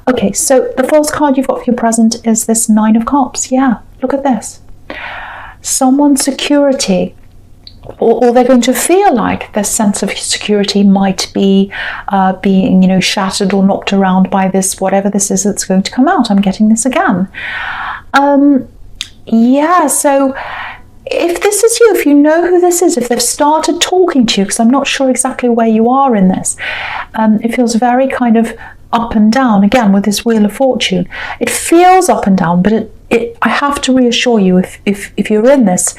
Okay, so the false card you've got for your present is this Nine of Cups. Yeah, look at this. Someone's security, or they're going to feel like their sense of security might be being, shattered or knocked around by this, whatever this is that's going to come out. I'm getting this again. Yeah, so if this is you, if you know who this is, if they've started talking to you, because I'm not sure exactly where you are in this, it feels very kind of up and down, again, with this Wheel of Fortune. It feels up and down, but I have to reassure you, if you're in this,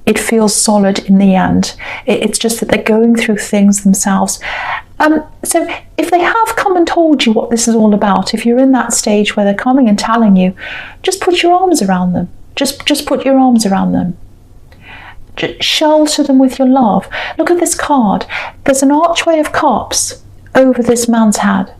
it feels solid in the end. It's just that they're going through things themselves. So if they have come and told you what this is all about, if you're in that stage where they're coming and telling you, just put your arms around them. Just put your arms around them. Shelter them with your love. Look at this card. There's an archway of cups over this man's head.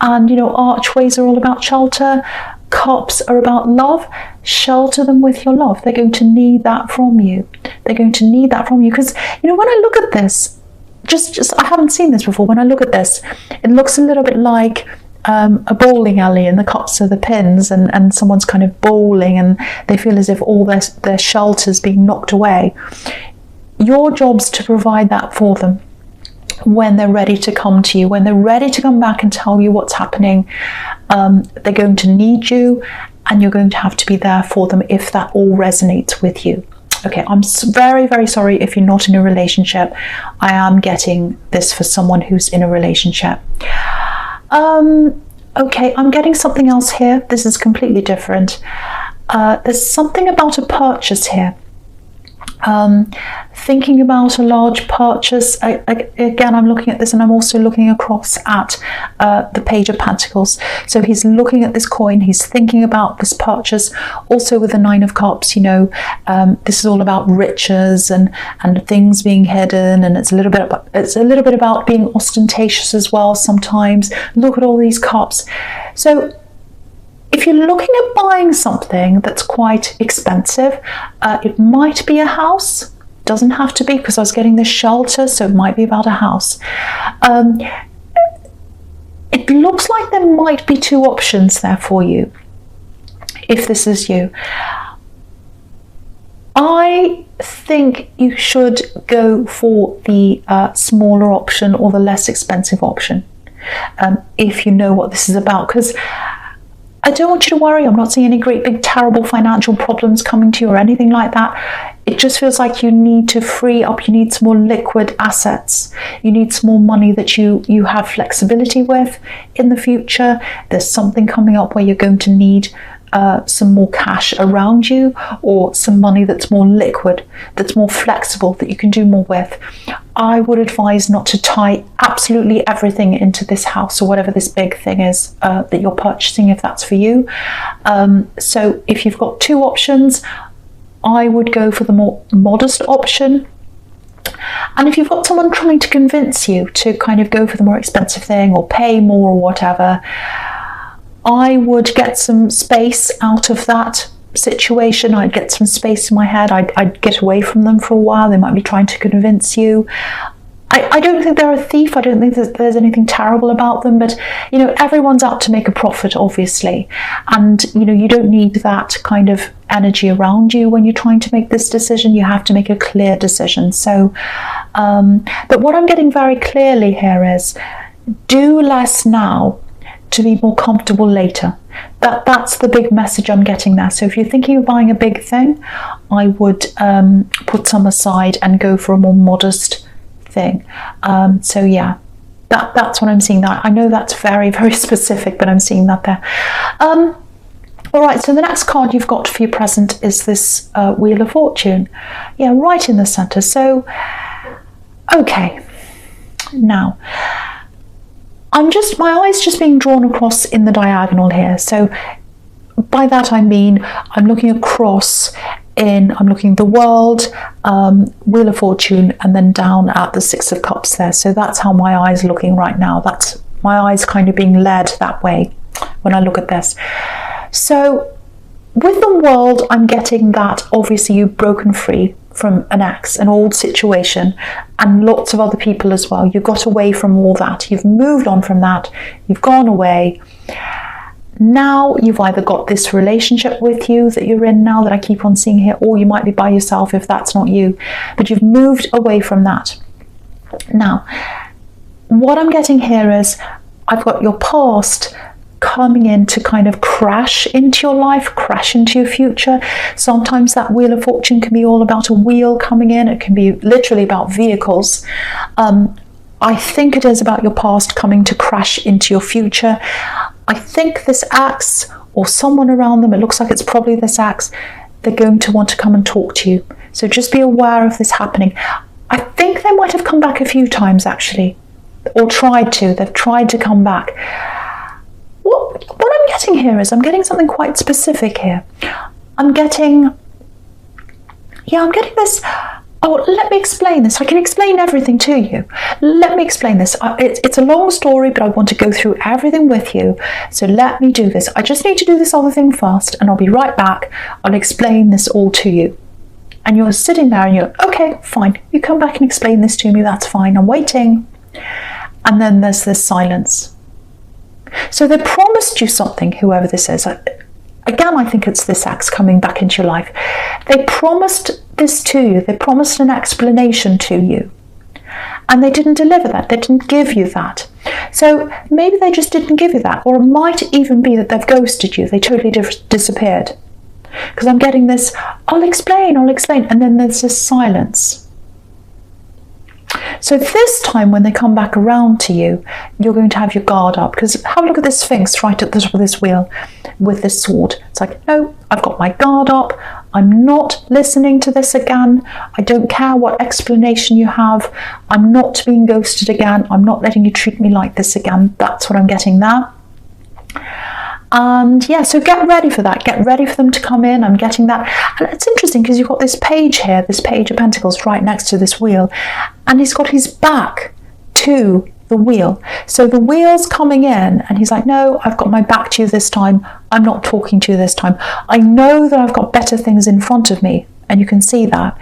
And, archways are all about shelter. Cups are about love. Shelter them with your love. They're going to need that from you. They're going to need that from you. Because, when I look at this, just I haven't seen this before. When I look at this, it looks a little bit like a bowling alley, and the cups are the pins, and someone's kind of bowling, and they feel as if all their shelter's being knocked away. Your job's to provide that for them when they're ready to come to you, when they're ready to come back and tell you what's happening. They're going to need you, and you're going to have to be there for them if that all resonates with you. Okay, I'm very, very sorry if you're not in a relationship. I am getting this for someone who's in a relationship. Okay, I'm getting something else here. This is completely different. There's something about a purchase here. Thinking about a large purchase. Again, I'm looking at this, and I'm also looking across at the Page of Pentacles. So he's looking at this coin, he's thinking about this purchase. Also with the Nine of Cups, this is all about riches and things being hidden, and it's a little bit about being ostentatious as well sometimes. Look at all these cups. So if you're looking at buying something that's quite expensive, it might be a house. Doesn't have to be, because I was getting this shelter, so it might be about a house. It looks like there might be two options there for you, if this is you. I think you should go for the smaller option, or the less expensive option, if you know what this is about, because I don't want you to worry. I'm not seeing any great big terrible financial problems coming to you or anything like that. It just feels like you need to free up. You need some more liquid assets. You need some more money that you have flexibility with in the future. There's something coming up where you're going to need some more cash around you, or some money that's more liquid, that's more flexible, that you can do more with. I would advise not to tie absolutely everything into this house or whatever this big thing is that you're purchasing, if that's for you. So if you've got two options, I would go for the more modest option. And if you've got someone trying to convince you to kind of go for the more expensive thing, or pay more or whatever, I would get some space out of that situation. I'd get some space in my head. I'd get away from them for a while. They might be trying to convince you. I don't think they're a thief. I don't think that there's anything terrible about them, but everyone's out to make a profit, obviously, and you don't need that kind of energy around you when you're trying to make this decision. You have to make a clear decision. So but what I'm getting very clearly here is, do less now to be more comfortable later. That's the big message I'm getting there. So if you're thinking of buying a big thing, I would put some aside and go for a more modest thing. So yeah, that's what I'm seeing there. I know that's very, very specific, but I'm seeing that there. All right, so the next card you've got for your present is this Wheel of Fortune. Yeah, right in the center. So, okay, now, my eyes just being drawn across in the diagonal here. So by that I mean, I'm looking across I'm looking at the World, Wheel of Fortune, and then down at the Six of Cups there. So that's how my eyes are looking right now. That's my eyes kind of being led that way when I look at this. So with the World, I'm getting that obviously you've broken free from an ex, an old situation, and lots of other people as well. You got away from all that. You've moved on from that. You've gone away. now you've either got this relationship with you that you're in now that I keep on seeing here, or you might be by yourself if that's not you, but you've moved away from that. Now, what I'm getting here is I've got your past coming in to kind of crash into your life, crash into your future. Sometimes that Wheel of Fortune can be all about a wheel coming in. It can be literally about vehicles. I think it is about your past coming to crash into your future. I think this ex or someone around them, it looks like it's probably this ex, they're going to want to come and talk to you. So just be aware of this happening. I think they might have come back a few times actually, or tried to. They've tried to come back. What I'm getting here is I'm getting something quite specific here. I'm getting this. Oh, let me explain this. I can explain everything to you. Let me explain this. It's a long story, but I want to go through everything with you. So let me do this. I just need to do this other thing first, and I'll be right back. I'll explain this all to you. And you're sitting there and you're, okay, fine. You come back and explain this to me. That's fine. I'm waiting. And then there's this silence. So they promised you something, whoever this is. Again, I think it's this ex coming back into your life. They promised this to you. They promised an explanation to you. And they didn't deliver that. They didn't give you that. So maybe they just didn't give you that. Or it might even be that they've ghosted you. They totally disappeared. Because I'm getting this, I'll explain. And then there's this silence. So this time when they come back around to you, you're going to have your guard up. Because have a look at this Sphinx right at the top of this wheel with this sword. It's like, no, I've got my guard up. I'm not listening to this again. I don't care what explanation you have. I'm not being ghosted again. I'm not letting you treat me like this again. That's what I'm getting there. And yeah, so get ready for that. Get ready for them to come in. I'm getting that. And it's interesting because you've got this page here, this Page of Pentacles right next to this wheel. And he's got his back to the wheel. So the wheel's coming in and he's like, no, I've got my back to you this time. I'm not talking to you this time. I know that I've got better things in front of me. And you can see that.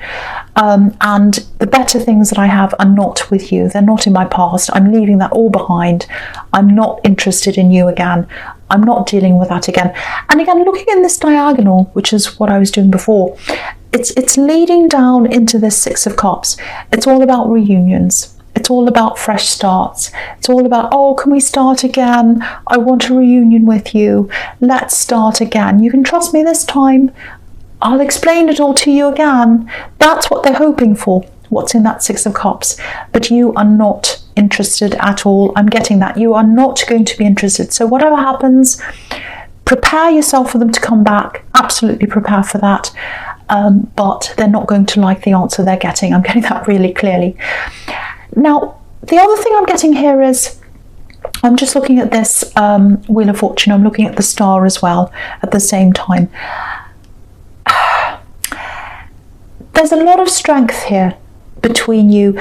And the better things that I have are not with you. They're not in my past. I'm leaving that all behind. I'm not interested in you again. I'm not dealing with that again. And again, looking in this diagonal, which is what I was doing before, it's leading down into this Six of Cups. It's all about reunions. It's all about fresh starts. It's all about, oh, can we start again? I want a reunion with you. Let's start again. You can trust me this time. I'll explain it all to you again. That's what they're hoping for, what's in that Six of Cups. But you are not interested at all. I'm getting that. You are not going to be interested. So whatever happens, prepare yourself for them to come back. Absolutely prepare for that. But they're not going to like the answer they're getting. I'm getting that really clearly. Now, the other thing I'm getting here is, I'm just looking at this Wheel of Fortune. I'm looking at the star as well at the same time. There's a lot of strength here between you.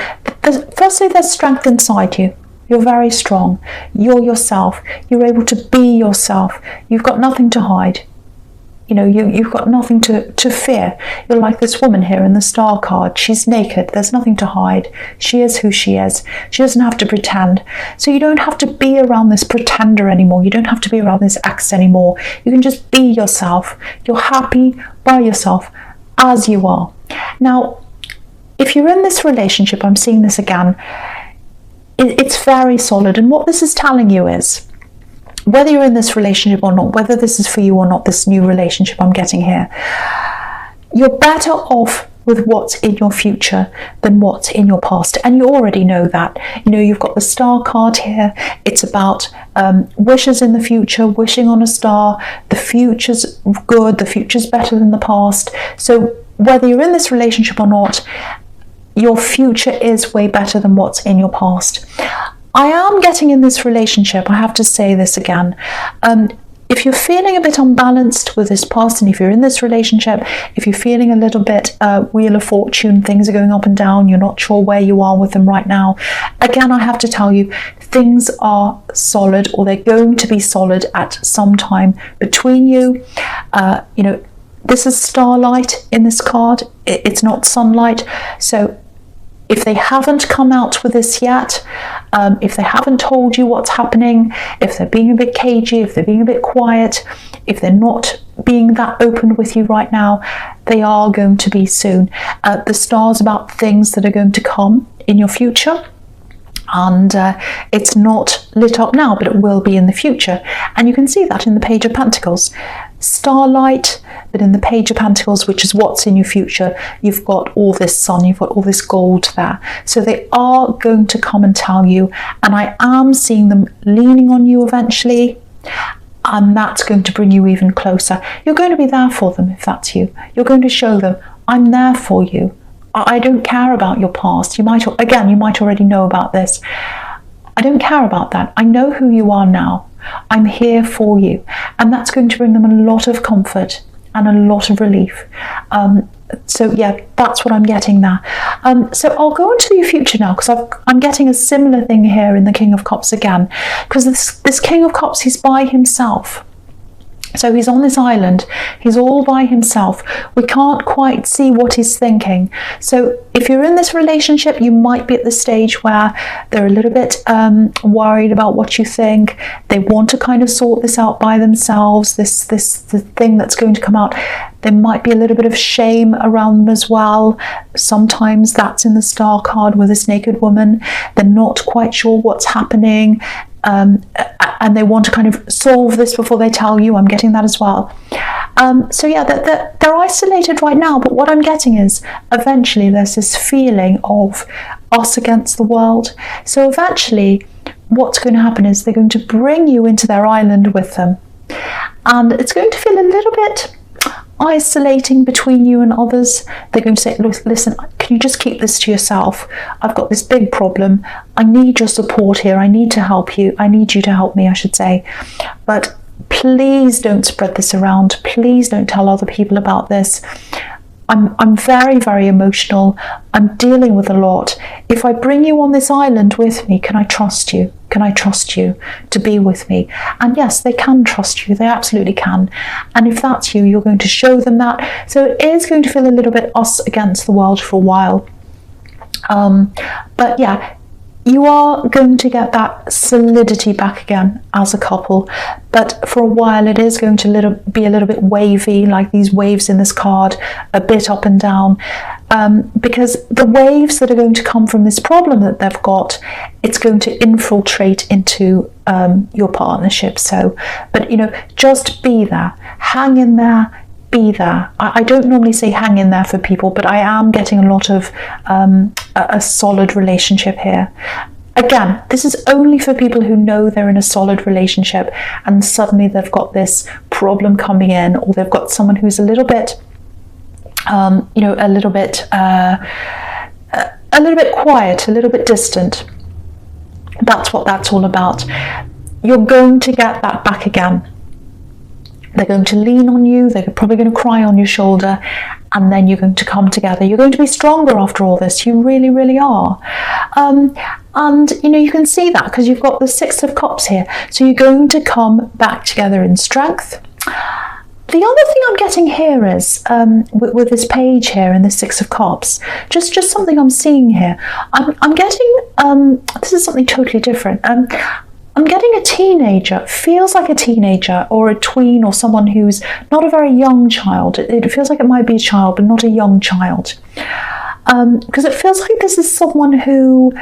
Firstly, there's strength inside you. You're very strong. You're yourself. You're able to be yourself. You've got nothing to hide. You know, you've got nothing to fear. You're like this woman here in the star card. She's naked. There's nothing to hide. She is who she is. She doesn't have to pretend. So you don't have to be around this pretender anymore. You don't have to be around this ex anymore. You can just be yourself. You're happy by yourself as you are. Now, if you're in this relationship, I'm seeing this again, it's very solid. And what this is telling you is, whether you're in this relationship or not, whether this is for you or not, this new relationship I'm getting here, you're better off with what's in your future than what's in your past. And you already know that. You know, you've got the star card here. It's about wishes in the future, wishing on a star. The future's good. The future's better than the past. So whether you're in this relationship or not, your future is way better than what's in your past. I am getting in this relationship, I have to say this again, if you're feeling a bit unbalanced with this person, if you're in this relationship, if you're feeling a little bit Wheel of Fortune, things are going up and down, you're not sure where you are with them right now, again, I have to tell you, things are solid, or they're going to be solid at some time between you. You know, this is starlight in this card, it's not sunlight, so If they haven't come out with this yet, if they haven't told you what's happening, if they're being a bit cagey, if they're being a bit quiet, if they're not being that open with you right now, they are going to be soon. The star's about things that are going to come in your future. And it's not lit up now, but it will be in the future. And you can see that in the Page of Pentacles. Starlight, but in the Page of Pentacles, which is what's in your future, you've got all this sun, you've got all this gold there. So they are going to come and tell you, and I am seeing them leaning on you eventually, and that's going to bring you even closer. You're going to be there for them if that's you. You're going to show them, I'm there for you. I don't care about your past. You might already know about this. I don't care about that. I know who you are now. I'm here for you. And that's going to bring them a lot of comfort and a lot of relief. So yeah, that's what I'm getting there. So I'll go into your future now, because I'm getting a similar thing here in the King of Cups again. Because this King of Cups, he's by himself. So he's on this island, he's all by himself. We can't quite see what he's thinking. So if you're in this relationship, you might be at the stage where they're a little bit worried about what you think. They want to kind of sort this out by themselves, the thing that's going to come out. There might be a little bit of shame around them as well. Sometimes that's in the Star card with this naked woman. They're not quite sure what's happening. And they want to kind of solve this before they tell you. I'm getting that as well. So yeah, they're isolated right now, but what I'm getting is eventually there's this feeling of us against the world. So eventually what's going to happen is they're going to bring you into their island with them, and it's going to feel a little bit isolating between you and others. They're going to say, listen, can you just keep this to yourself? I've got this big problem. I need your support here. I need to help you. I need you to help me, I should say. But please don't spread this around. Please don't tell other people about this. I'm very, very emotional. I'm dealing with a lot. If I bring you on this island with me, can I trust you? Can I trust you to be with me? And yes, they can trust you. They absolutely can. And if that's you, you're going to show them that. So it is going to feel a little bit us against the world for a while. But yeah, you are going to get that solidity back again as a couple, but for a while it is going to be a little bit wavy, like these waves in this card, a bit up and down, because the waves that are going to come from this problem that they've got, it's going to infiltrate into your partnership. So, but you know, just be there, hang in there, be there. I don't normally say hang in there for people, but I am getting a lot of a solid relationship here. Again, this is only for people who know they're in a solid relationship and suddenly they've got this problem coming in, or they've got someone who's a little bit, a little bit quiet, a little bit distant. That's what that's all about. You're going to get that back again. They're going to lean on you, they're probably going to cry on your shoulder, and then you're going to come together. You're going to be stronger after all this. You really, really are. And, you know, you can see that because you've got the Six of Cups here. So you're going to come back together in strength. The other thing I'm getting here is, with this page here and the Six of Cups, just something I'm seeing here. I'm getting, this is something totally different. I'm getting a teenager, feels like a teenager or a tween or someone who's not a very young child. It feels like it might be a child, but not a young child. Because it feels like this is someone who,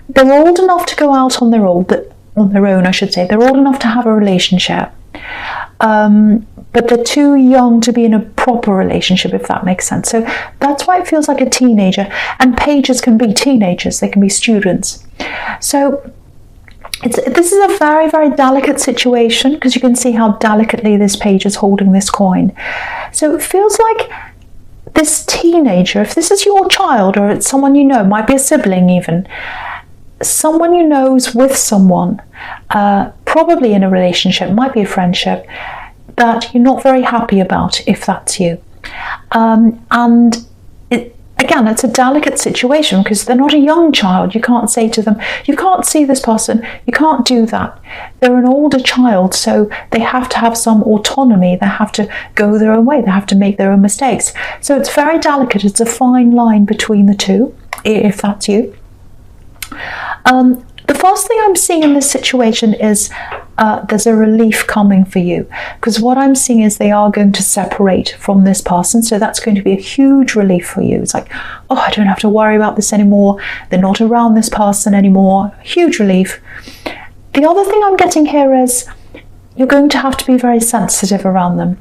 they're old enough to go out on their own, I should say. They're old enough to have a relationship. But they're too young to be in a proper relationship, if that makes sense. So that's why it feels like a teenager. And pages can be teenagers, they can be students. So this is a very, very delicate situation, because you can see how delicately this page is holding this coin. So it feels like this teenager, if this is your child or it's someone you know, might be a sibling even, someone you know is with someone, probably in a relationship, might be a friendship, that you're not very happy about, if that's you. Again, it's a delicate situation because they're not a young child. You can't say to them, you can't see this person, you can't do that. They're an older child, so they have to have some autonomy. They have to go their own way. They have to make their own mistakes. So it's very delicate. It's a fine line between the two. if that's you. The first thing I'm seeing in this situation is there's a relief coming for you, because what I'm seeing is they are going to separate from this person, so that's going to be a huge relief for you. It's like, oh, I don't have to worry about this anymore. They're not around this person anymore. Huge relief. The other thing I'm getting here is you're going to have to be very sensitive around them,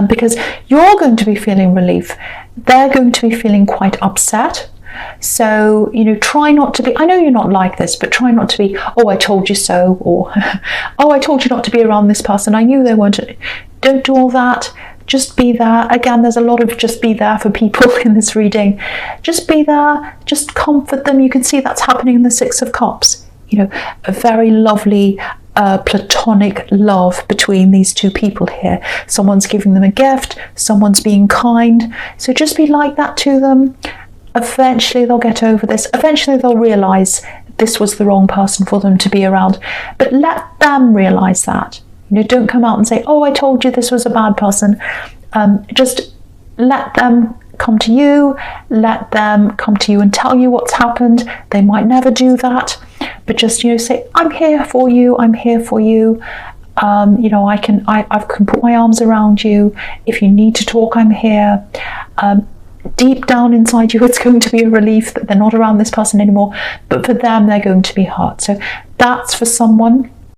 because you're going to be feeling relief. They're going to be feeling quite upset. So, try not to be, I know you're not like this, but try not to be, oh, I told you so, or, oh, I told you not to be around this person. I knew they weren't. Don't do all that. Just be there. Again, there's a lot of just be there for people in this reading. Just be there. Just comfort them. You can see that's happening in the Six of Cups. A very lovely platonic love between these two people here. Someone's giving them a gift. Someone's being kind. So just be like that to them. Eventually they'll get over this. Eventually they'll realise this was the wrong person for them to be around. But let them realise that. Don't come out and say, oh, I told you this was a bad person. Just let them come to you. Let them come to you and tell you what's happened. They might never do that. But just, say, I'm here for you. I'm here for you. I can put my arms around you. If you need to talk, I'm here. Deep down inside you, it's going to be a relief that they're not around this person anymore, but for them, they're going to be hurt. So that's for someone.